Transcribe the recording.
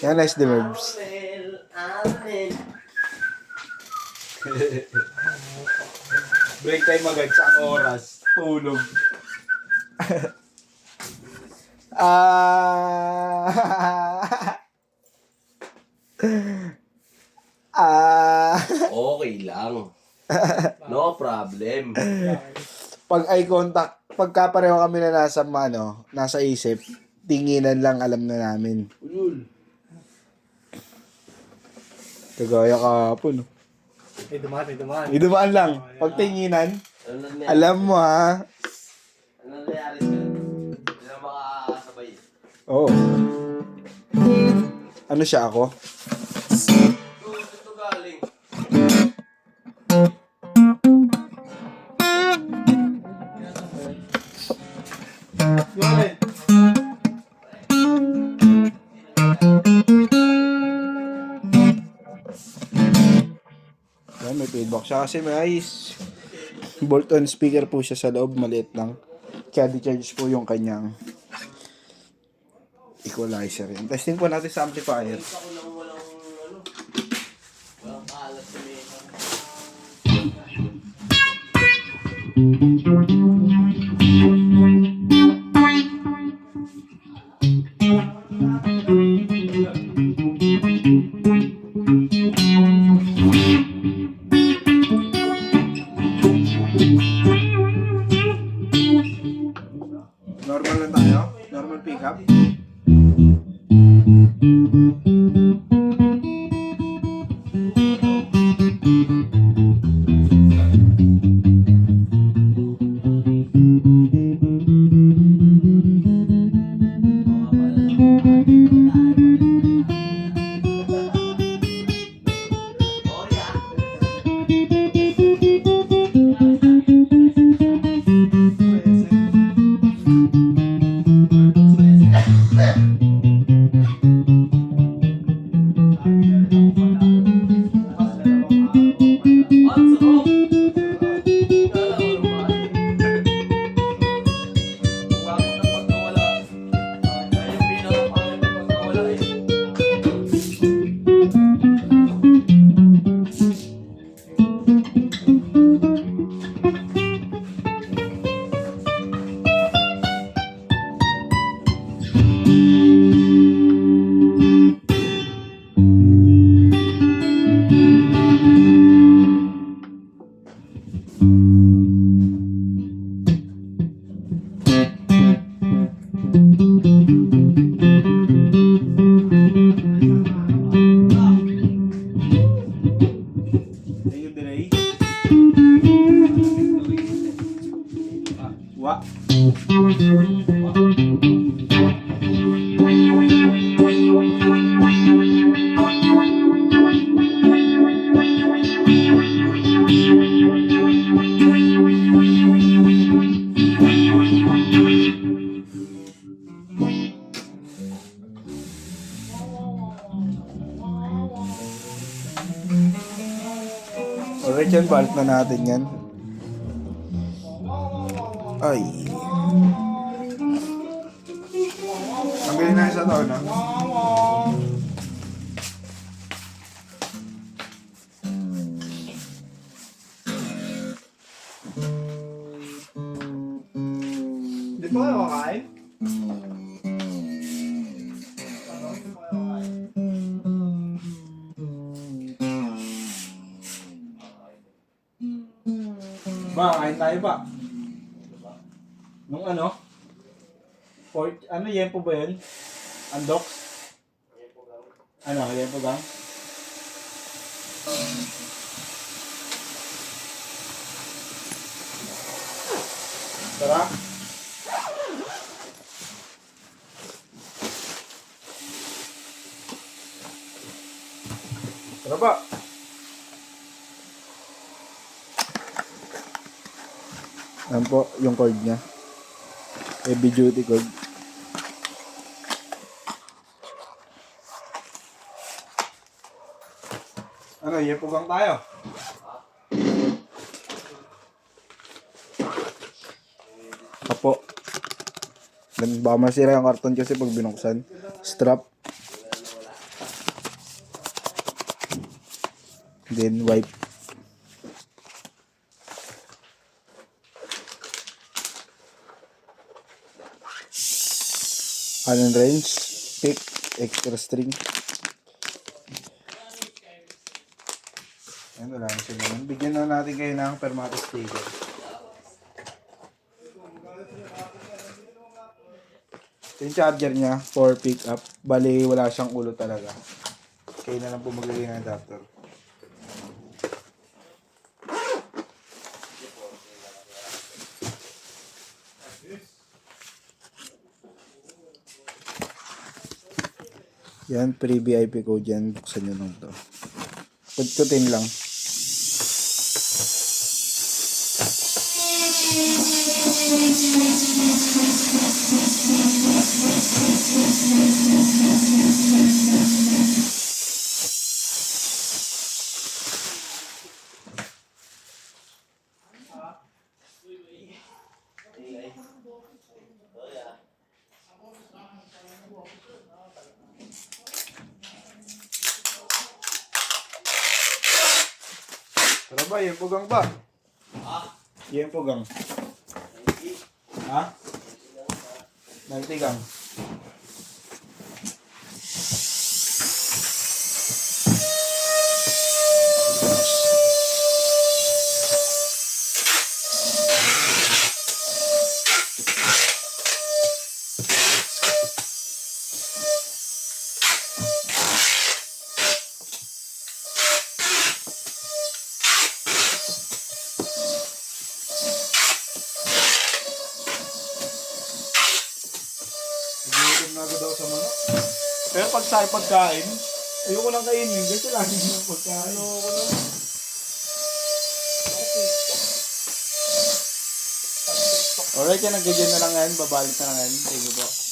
Yan, nice the verbs. Break time agad sa oras. Tulog. Okay lang. No problem. Pag eye contact, pagka pareho kami na nasa isip, tinginan lang alam na namin. Ulul. Kagaya kahapon. May dumaan. Idumaan lang. Pag tinginan, Ano nangyari? alam mo ha. Ano nangyari sa'yo? Hindi na makakasabay. Oo. Ano siya ako? Ito galing. Yun. Yan, may feedback siya kasi may bolt-on speaker po siya sa loob, maliit lang. Kaya di-charge po yung kanyang equalizer. Yan. Testing po natin sa amplifier. Ako lang walang kalat sa mesa. Normal lang tayo? Normal pickup? Ayun, delay. Wa. Alright yan, balik na natin yan. Ay. Ang galing na sa taon, ha? Di pa kayo kakain? Ba, kain tayo ba? Nung ano? Ano, yempo ba yun? Andox? Ano, yempo gang? Tara. Tara ba? Yan po, yung cord niya. Heavy duty cord. Ano, yepo gang tayo? Apo. Baka masira yung karton kasi pag binuksan. Strap. Then wipe. Allen wrench. Pick. Extra string. Ayan, wala na siya naman. Bigyan na natin kayo ng permato sticker. Ito yung charger niya for pick up. Bali, wala siyang ulo talaga. Kayo na lang po maglagay ng adapter. Yan, free VIP code yan. Buksan nyo lang to. Pagtutin lang. Tara ba, yung pugang ba? Yung pugang. Ha? 90 gang. Nagutom na agad ako sa manok. Pero pag sa pagkain, ayoko nang kainin kasi lagi ng pagkain. Ayoko na. Alright, yan. Nagagyan na lang yan. Babalik na lang yan. Thank you po.